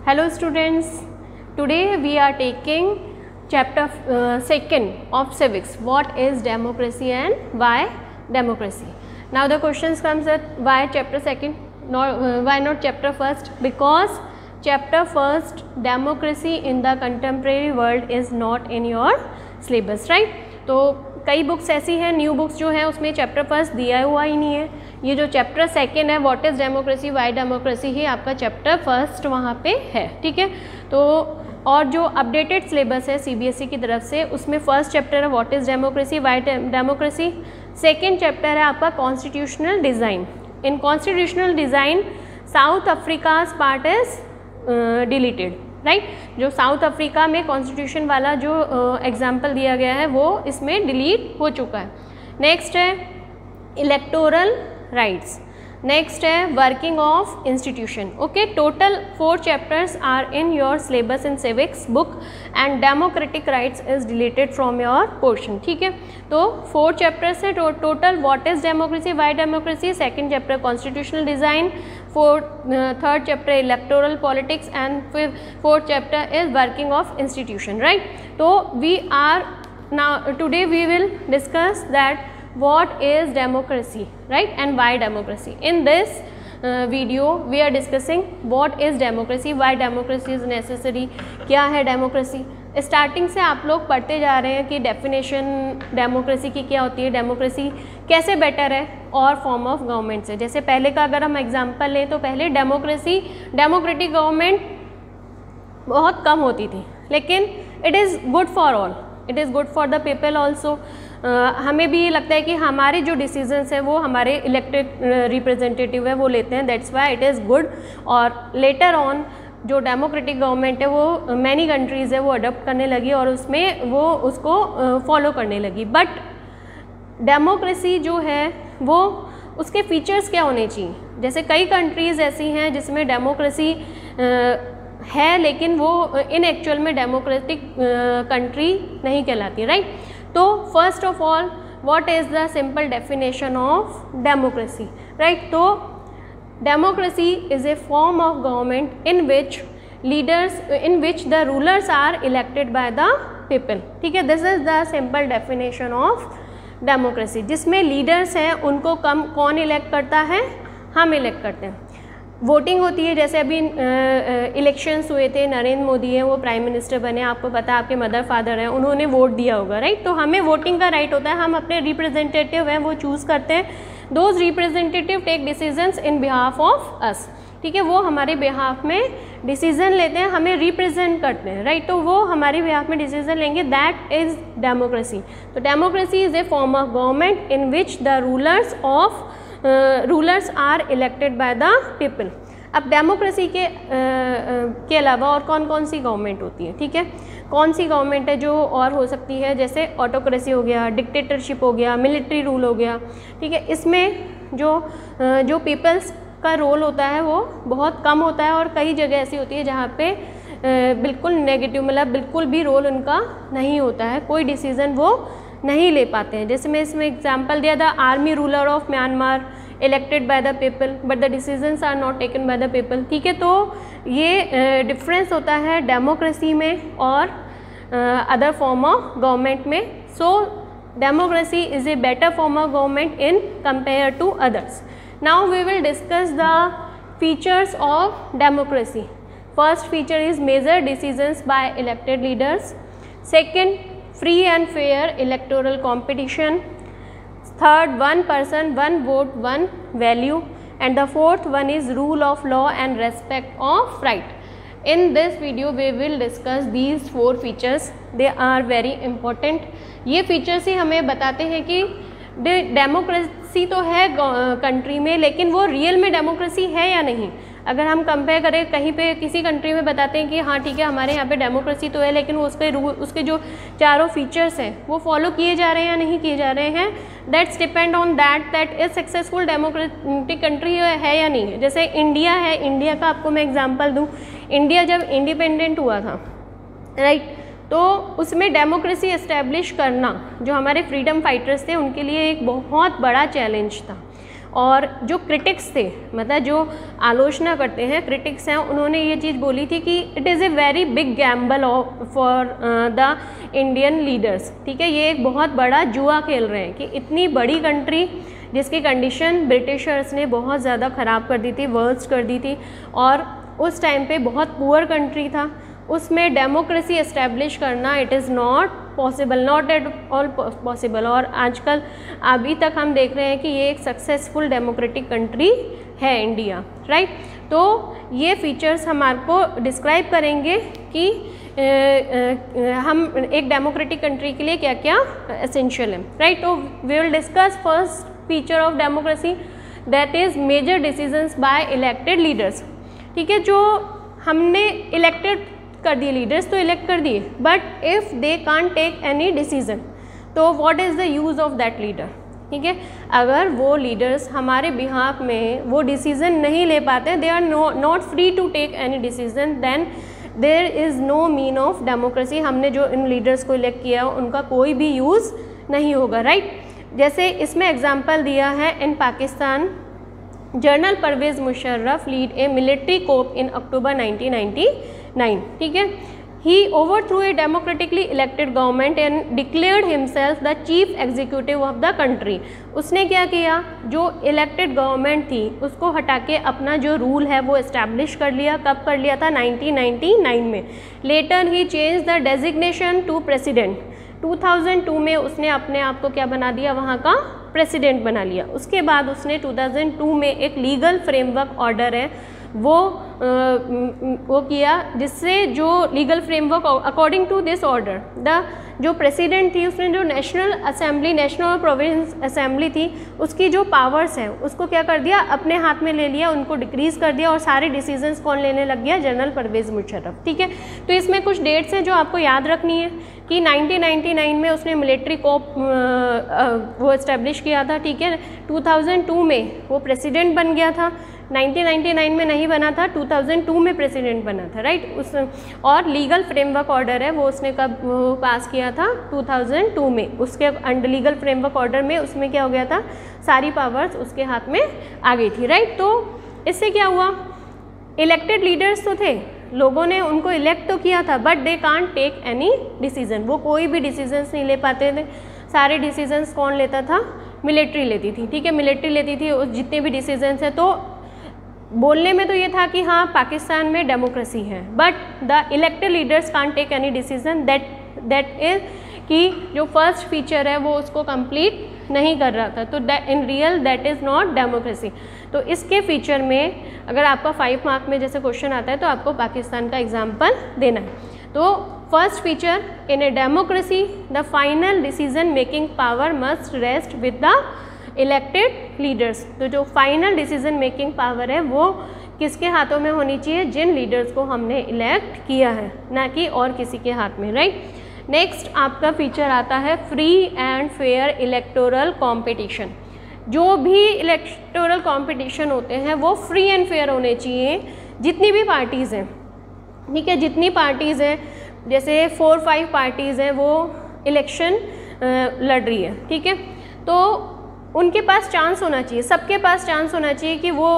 Hello students, today we are taking chapter 2nd of civics. What is democracy and why democracy? Now the questions comes at why chapter 2nd, why not chapter 1st? Because chapter 1st democracy in the contemporary world is not in your syllabus, right? तो कई books ऐसी हैं, new books जो है उसमें chapter first दिया हुआ ही नहीं है. ये जो चैप्टर सेकेंड है what is democracy why democracy ही आपका चैप्टर फर्स्ट वहाँ पे है, ठीक है. तो और जो अपडेटेड सिलेबस है सीबीएसई की तरफ से उसमें फर्स्ट चैप्टर है what is democracy why democracy. Second chapter है आपका constitutional design. In constitutional design south Africa's part is deleted, right. जो साउथ अफ्रीका में कॉन्स्टिट्यूशन वाला जो एग्जाम्पल दिया गया है वो इसमें डिलीट हो चुका है. नेक्स्ट है इलेक्टोरल राइट्स. नेक्स्ट है working of institution. Okay, total 4 chapters are in your syllabus in civics book and democratic rights is deleted from your portion, ठीक है. तो 4 चैप्टर्स है total. What is democracy why democracy, second chapter constitutional design, third chapter electoral politics and fourth chapter is working of institution, right. तो we are now today we will discuss that what is democracy, right, and why democracy. In this video we are discussing what is democracy, why democracy is necessary, क्या है democracy. Starting से आप लोग पढ़ते जा रहे हैं कि डेफिनेशन डेमोक्रेसी की क्या होती है, डेमोक्रेसी कैसे बेटर है और फॉर्म ऑफ गवर्नमेंट से. जैसे पहले का अगर हम एग्जांपल लें तो पहले डेमोक्रेटिक गवर्नमेंट बहुत कम होती थी, लेकिन it is good for all, it is good for the people also. हमें भी ये लगता है कि हमारे जो डिसीजंस हैं वो हमारे इलेक्टेड रिप्रेजेंटेटिव है वो लेते हैं, that's why it is good. और लेटर ऑन जो डेमोक्रेटिक गवर्नमेंट है वो मैनी कंट्रीज़ है वो अडॉप्ट करने लगी और उसमें वो उसको फॉलो करने लगी. बट डेमोक्रेसी जो है वो उसके फीचर्स क्या होने चाहिए. जैसे कई कंट्रीज़ ऐसी हैं जिसमें डेमोक्रेसी है लेकिन वो इन एक्चुअल में डेमोक्रेटिक कंट्री नहीं कहलाती, राइट. तो first of all what is the simple definition of democracy, right. तो democracy is a form of government in which the rulers are elected by the people, ठीक है. This is the simple definition of democracy. जिसमें leaders हैं उनको कौन elect करता है, हम इलेक्ट करते हैं. वोटिंग होती है, जैसे अभी इलेक्शंस हुए थे, नरेंद्र मोदी हैं वो प्राइम मिनिस्टर बने, आपको पता है आपके मदर फादर हैं उन्होंने वोट दिया होगा, राइट. तो हमें वोटिंग का राइट होता है, हम अपने रिप्रेजेंटेटिव हैं वो चूज़ करते हैं. Those representative take decisions in behalf of us, ठीक है. वो हमारे बिहाफ में डिसीजन लेते हैं, हमें रिप्रेजेंट करते हैं, राइट. तो वो हमारे बिहाफ में डिसीजन लेंगे, दैट इज़ डेमोक्रेसी. तो democracy is a form of government in which the rulers are elected by the people. अब डेमोक्रेसी के अलावा और कौन कौन सी गवर्नमेंट होती है, ठीक है. कौन सी गवर्नमेंट है जो और हो सकती है, जैसे ऑटोक्रेसी हो गया, डिक्टेटरशिप हो गया, मिलिट्री रूल हो गया, ठीक है. इसमें जो पीपल्स का रोल होता है वो बहुत कम होता है और कई जगह ऐसी होती है जहाँ पे बिल्कुल नेगेटिव, मतलब बिल्कुल भी रोल उनका नहीं होता है, कोई डिसीज़न वो नहीं ले पाते हैं. जैसे मैं इसमें एग्जांपल दिया था, army ruler of Myanmar elected by the people but the decisions are not taken by the people, ठीक है. तो ये डिफरेंस होता है डेमोक्रेसी में और अदर फॉर्म ऑफ गवर्नमेंट में. So democracy is a better form of government in compare to others. Now we will discuss the features of democracy. First feature is major decisions by elected leaders. Second, free and fair electoral competition. Third, one person one vote one value, and the fourth one is rule of law and respect of right. In this video we will discuss these 4 features. They are very important. ये features ही हमें बताते हैं कि democracy तो है country में, लेकिन वो रियल में डेमोक्रेसी है या नहीं. अगर हम कंपेयर करें कहीं पे किसी कंट्री में बताते हैं कि हाँ ठीक है हमारे यहाँ पे डेमोक्रेसी तो है, लेकिन वो उसके जो चारों फीचर्स हैं वो फॉलो किए जा रहे हैं या नहीं किए जा रहे हैं, that's depend on that is successful democratic country है या नहीं है. जैसे इंडिया है, इंडिया का आपको मैं एग्जांपल दूँ. इंडिया जब इंडिपेंडेंट हुआ था, राइट, तो उसमें डेमोक्रेसी एस्टेब्लिश करना जो हमारे फ्रीडम फाइटर्स थे उनके लिए एक बहुत बड़ा चैलेंज था. और जो क्रिटिक्स थे, मतलब जो आलोचना करते हैं, क्रिटिक्स हैं, उन्होंने ये चीज़ बोली थी कि it is a very big Gamble for the Indian leaders, ठीक है, ये एक बहुत बड़ा जुआ खेल रहे हैं कि इतनी बड़ी कंट्री जिसकी कंडीशन ब्रिटिशर्स ने बहुत ज़्यादा ख़राब कर दी थी, वर्स्ट कर दी थी, और उस टाइम पे बहुत पुअर कंट्री था, उसमें डेमोक्रेसी एस्टेब्लिश करना it is not possible, not at all possible. और आजकल अभी तक हम देख रहे हैं कि ये एक सक्सेसफुल डेमोक्रेटिक कंट्री है इंडिया, राइट। तो ये फीचर्स हमारे को डिस्क्राइब करेंगे कि हम एक डेमोक्रेटिक कंट्री के लिए क्या क्या एसेंशियल है, राइट। तो we will discuss first feature of democracy, that is major decisions by elected leaders, ठीक है। जो हमने इलेक्टेड कर दिए, लीडर्स तो इलेक्ट कर दिए, but if they can't take any decision, तो what is the use of that leader, ठीक है। अगर वो लीडर्स हमारे बिहाफ में वो डिसीज़न नहीं ले पाते, they are not free to take any decision, then there is no mean of democracy. हमने जो इन लीडर्स को इलेक्ट किया उनका कोई भी यूज़ नहीं होगा, राइट। जैसे इसमें एग्जाम्पल दिया है, in Pakistan general Pervez Musharraf lead a military coup in October 1999, ठीक है। He overthrew a democratically elected government and declared himself the chief executive of the country. उसने क्या किया, जो इलेक्टेड गवर्नमेंट थी उसको हटा के अपना जो रूल है वो इस्टेब्लिश कर लिया। कब कर लिया था? 1999 में। लेटर ही change the designation to president. 2002 में उसने अपने आप को क्या बना दिया, वहाँ का प्रेसिडेंट बना लिया। उसके बाद उसने 2002 में एक लीगल फ्रेमवर्क ऑर्डर है वो किया, जिससे जो legal framework according to this order the जो प्रेसिडेंट थी उसने जो नेशनल असेंबली, नेशनल और प्रोविंस असेंबली थी उसकी जो पावर्स हैं उसको क्या कर दिया, अपने हाथ में ले लिया, उनको डिक्रीज़ कर दिया और सारे डिसीजंस कौन लेने लग गया, जनरल परवेज़ मुशर्रफ, ठीक है। तो इसमें कुछ डेट्स हैं जो आपको याद रखनी है कि 1999 में उसने मिलिट्री कोप वो इस्टेब्लिश किया था, ठीक है। 2002 में वो प्रेसिडेंट बन गया था, 1999 में नहीं बना था, 2002 में प्रेसिडेंट बना था, राइट। उस और लीगल फ्रेमवर्क ऑर्डर है वो उसने कब पास किया था, 2002 में। उसके अंडर लीगल फ्रेमवर्क ऑर्डर में उसमें क्या हो गया था, सारी पावर्स उसके हाथ में आ गई थी, राइट। तो इससे क्या हुआ, इलेक्टेड लीडर्स तो थे, लोगों ने उनको इलेक्ट तो किया था, but they can't take any decision, वो कोई भी डिसीजंस नहीं ले पाते थे। सारे डिसीजंस कौन लेता था, मिलिट्री लेती थी, ठीक है, मिलिट्री लेती थी उस जितने भी डिसीजंस है। तो बोलने में तो ये था कि हाँ पाकिस्तान में डेमोक्रेसी है, but the elected leaders can't take any decision, that is कि जो फर्स्ट फीचर है वो उसको कंप्लीट नहीं कर रहा था। तो in real that is not democracy. तो इसके फीचर में अगर आपका 5 मार्क में जैसे क्वेश्चन आता है तो आपको पाकिस्तान का एग्जाम्पल देना है। तो first feature, in a democracy the final decision making power must rest with the elected leaders. तो जो फाइनल डिसीजन मेकिंग पावर है वो किसके हाथों में होनी चाहिए, जिन लीडर्स को हमने इलेक्ट किया है, ना कि और किसी के हाथ में, राइट। नेक्स्ट आपका फीचर आता है free and fair electoral competition. जो भी इलेक्टोरल कॉम्पिटिशन होते हैं वो फ्री एंड फेयर होने चाहिए। जितनी भी पार्टीज़ हैं, ठीक है, जितनी पार्टीज़ हैं, जैसे 4-5 पार्टीज़ हैं वो इलेक्शन लड़ रही है, ठीक है, तो उनके पास चांस होना चाहिए, सबके पास चांस होना चाहिए कि वो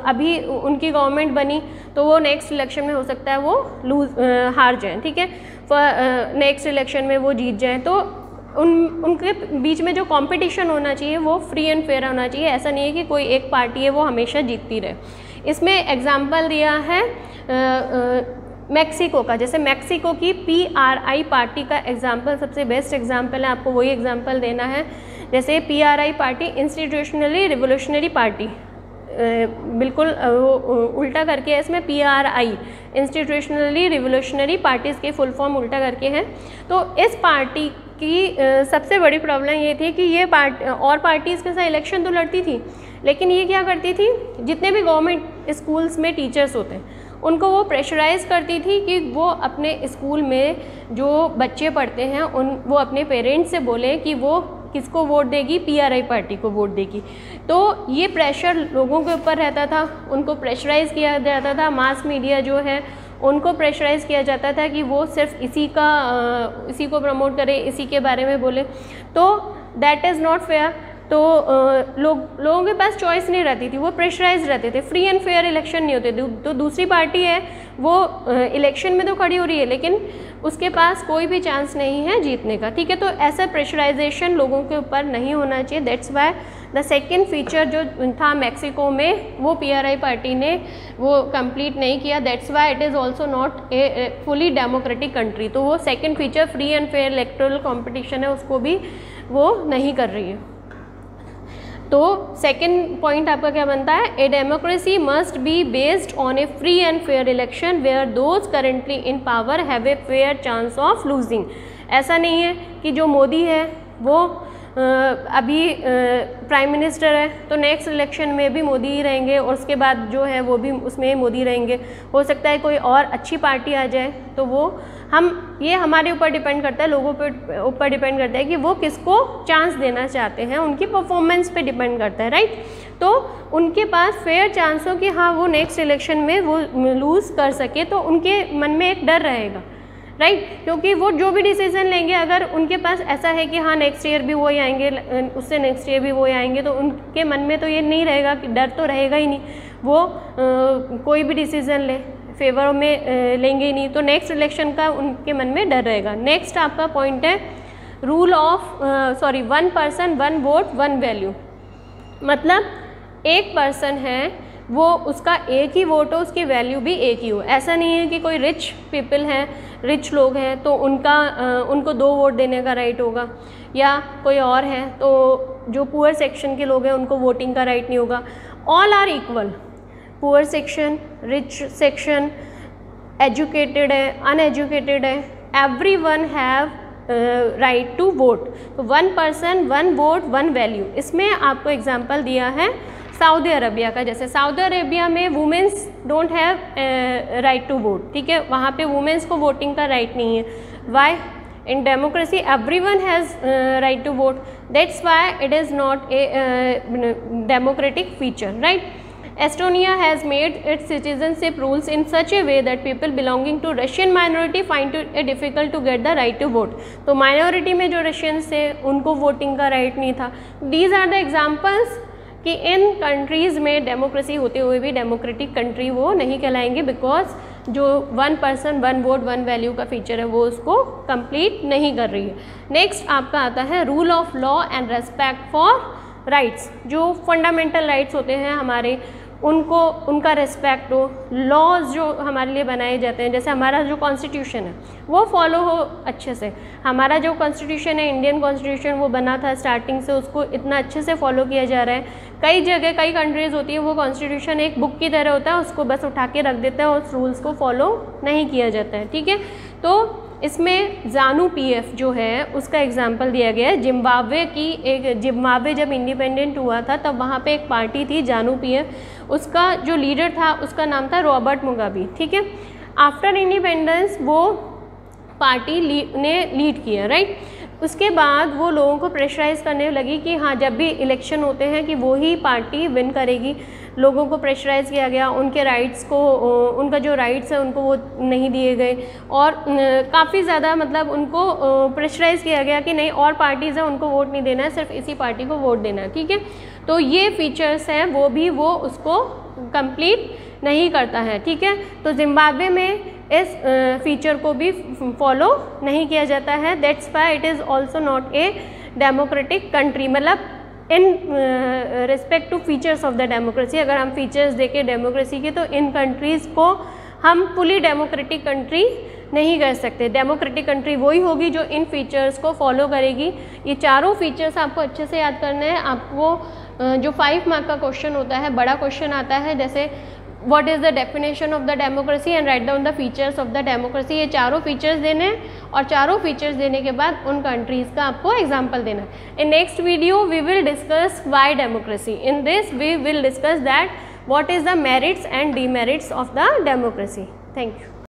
अभी उनकी गवर्नमेंट बनी तो वो नेक्स्ट इलेक्शन में हो सकता है वो हार जाएं, ठीक है, नेक्स्ट इलेक्शन में वो जीत जाएं। तो उनके बीच में जो कंपटीशन होना चाहिए वो फ्री एंड फेयर होना चाहिए। ऐसा नहीं है कि कोई एक पार्टी है वो हमेशा जीतती रहे। इसमें एग्जाम्पल दिया है मैक्सिको का, जैसे मैक्सिको की PRI पार्टी का एग्जाम्पल सबसे बेस्ट एग्जाम्पल है, आपको वही एग्जाम्पल देना है। जैसे PRI party institutionally revolutionary party, बिल्कुल उल्टा करके है इसमें, PRI इंस्टीट्यूशनली रिवोल्यूशनरी पार्टीज़ के फुल फॉर्म उल्टा करके है। तो इस पार्टी की सबसे बड़ी प्रॉब्लम ये थी कि ये और पार्टीज़ के साथ इलेक्शन तो लड़ती थी, लेकिन ये क्या करती थी, जितने भी गवर्नमेंट स्कूल्स में टीचर्स होते हैं उनको वो प्रेशराइज करती थी कि वो अपने स्कूल में जो बच्चे पढ़ते हैं वो अपने पेरेंट्स से बोलें कि वो किसको वोट देगी, PRI पार्टी को वोट देगी। तो ये प्रेशर लोगों के ऊपर रहता था, उनको प्रेशराइज किया जाता था। मास मीडिया जो है उनको प्रेशराइज किया जाता था कि वो सिर्फ इसी को प्रमोट करे, इसी के बारे में बोले। तो दैट इज़ नॉट फेयर। तो लोगों के पास चॉइस नहीं रहती थी, वो प्रेशराइज रहते थे, फ्री एंड फेयर इलेक्शन नहीं होते थे। तो दूसरी पार्टी है वो इलेक्शन में तो खड़ी हो रही है लेकिन उसके पास कोई भी चांस नहीं है जीतने का, ठीक है। तो ऐसा प्रेशराइजेशन लोगों के ऊपर नहीं होना चाहिए। That's why the second feature जो था मैक्सिको में वो PRI पार्टी ने वो कंप्लीट नहीं किया। That's why it is also not A fully democratic country. तो वो second feature free and fair electoral competition है उसको भी वो नहीं कर रही है। तो सेकेंड पॉइंट आपका क्या बनता है, a democracy must be based on a free and fair election where those currently in power have a fair chance of losing. ऐसा नहीं है कि जो मोदी है वो अभी प्राइम मिनिस्टर है तो नेक्स्ट इलेक्शन में भी मोदी ही रहेंगे और उसके बाद जो है वो भी उसमें मोदी रहेंगे। हो सकता है कोई और अच्छी पार्टी आ जाए, तो वो ये हमारे ऊपर डिपेंड करता है, लोगों पे ऊपर डिपेंड करता है कि वो किसको चांस देना चाहते हैं, उनकी परफॉर्मेंस पे डिपेंड करता है, राइट। तो उनके पास फेयर चांस हो कि हाँ वो नेक्स्ट इलेक्शन में वो लूज़ कर सके, तो उनके मन में एक डर रहेगा, राइट। क्योंकि वो जो भी डिसीजन लेंगे अगर उनके पास ऐसा है कि हाँ नेक्स्ट ईयर भी वो ही आएंगे, उससे नेक्स्ट ईयर भी वो ही आएंगे, तो उनके मन में तो ये नहीं रहेगा कि डर तो रहेगा ही नहीं, वो कोई भी डिसीजन ले फेवर में लेंगे ही नहीं, तो नेक्स्ट इलेक्शन का उनके मन में डर रहेगा। नेक्स्ट आपका पॉइंट है rule of 1 person 1 vote 1 value. मतलब एक पर्सन है वो उसका एक ही वोट हो, उसकी वैल्यू भी एक ही हो। ऐसा नहीं है कि कोई रिच पीपल हैं, रिच लोग हैं तो उनको 2 वोट देने का राइट होगा, या कोई और है तो जो पुअर सेक्शन के लोग हैं उनको वोटिंग का राइट नहीं होगा। All are equal, poor section, rich section, educated है, अनएजुकेटेड है, everyone have right to vote. तो 1 पर्सन 1 वोट 1 वैल्यू, इसमें आपको एग्जांपल दिया है सऊदी अरबिया का। जैसे सऊदी अरेबिया में womens don't have right to vote, ठीक है, वहाँ पे वुमेन्स को वोटिंग का राइट नहीं है। Why? In democracy everyone has right to vote, that's why it is not a democratic feature, right. Estonia has made its citizenship rules in such a way that people belonging to Russian minority find it difficult to get the right to vote। तो minority में जो Russians थे उनको voting का right नहीं था। These are the examples कि इन countries में डेमोक्रेसी होते हुए भी डेमोक्रेटिक कंट्री वो नहीं कहलाएंगे, बिकॉज जो 1 पर्सन 1 वोट 1 वैल्यू का फीचर है वो उसको कंप्लीट नहीं कर रही है। नेक्स्ट आपका आता है rule of law and respect for rights. जो फंडामेंटल राइट्स होते हैं हमारे उनका रिस्पेक्ट हो, लॉज जो हमारे लिए बनाए जाते हैं, जैसे हमारा जो कॉन्स्टिट्यूशन है वो फॉलो हो अच्छे से। हमारा जो कॉन्स्टिट्यूशन है, इंडियन कॉन्स्टिट्यूशन, वो बना था स्टार्टिंग से, उसको इतना अच्छे से फॉलो किया जा रहा है। कई जगह कई कंट्रीज़ होती है वो कॉन्स्टिट्यूशन एक बुक की तरह होता है, उसको बस उठा के रख देता है और उस रूल्स को फॉलो नहीं किया जाता है, ठीक है। तो इसमें ज़ानू PF जो है उसका एग्जाम्पल दिया गया है। जिम्बाब्वे जब इंडिपेंडेंट हुआ था तब वहाँ पे एक पार्टी थी ज़ानू PF, उसका जो लीडर था उसका नाम था रॉबर्ट मुगाबे, ठीक है। आफ्टर इंडिपेंडेंस वो पार्टी ने लीड किया, राइट। उसके बाद वो लोगों को प्रेशराइज़ करने लगी कि हाँ जब भी इलेक्शन होते हैं कि वो ही पार्टी विन करेगी। लोगों को प्रेशराइज़ किया गया, उनके राइट्स को, उनका जो राइट्स है उनको वो नहीं दिए गए, और काफ़ी ज़्यादा मतलब उनको प्रेशराइज़ किया गया कि नहीं और पार्टीज़ हैं उनको वोट नहीं देना है, सिर्फ इसी पार्टी को वोट देना है, ठीक है। तो ये फीचर्स हैं वो उसको कंप्लीट नहीं करता है, ठीक है। तो जिम्बाब्वे में इस फीचर को भी फॉलो नहीं किया जाता है। That's why it is also not a democratic country. मतलब in respect to features of the democracy, अगर हम फीचर्स देखें डेमोक्रेसी के तो इन कंट्रीज़ को हम फुली डेमोक्रेटिक कंट्री नहीं कह सकते। डेमोक्रेटिक कंट्री वही होगी जो इन फीचर्स को फॉलो करेगी। ये चारों फीचर्स आपको अच्छे से याद करने हैं। आपको जो 5 मार्क का क्वेश्चन होता है, बड़ा क्वेश्चन आता है, जैसे what is the definition of the democracy and write down the features of the democracy. ये चारों फीचर्स देने हैं और चारों फीचर्स देने के बाद उन कंट्रीज़ का आपको एग्जाम्पल देना है। In next video we will discuss why democracy. In this we will discuss that what is the merits and demerits of the democracy. Thank you.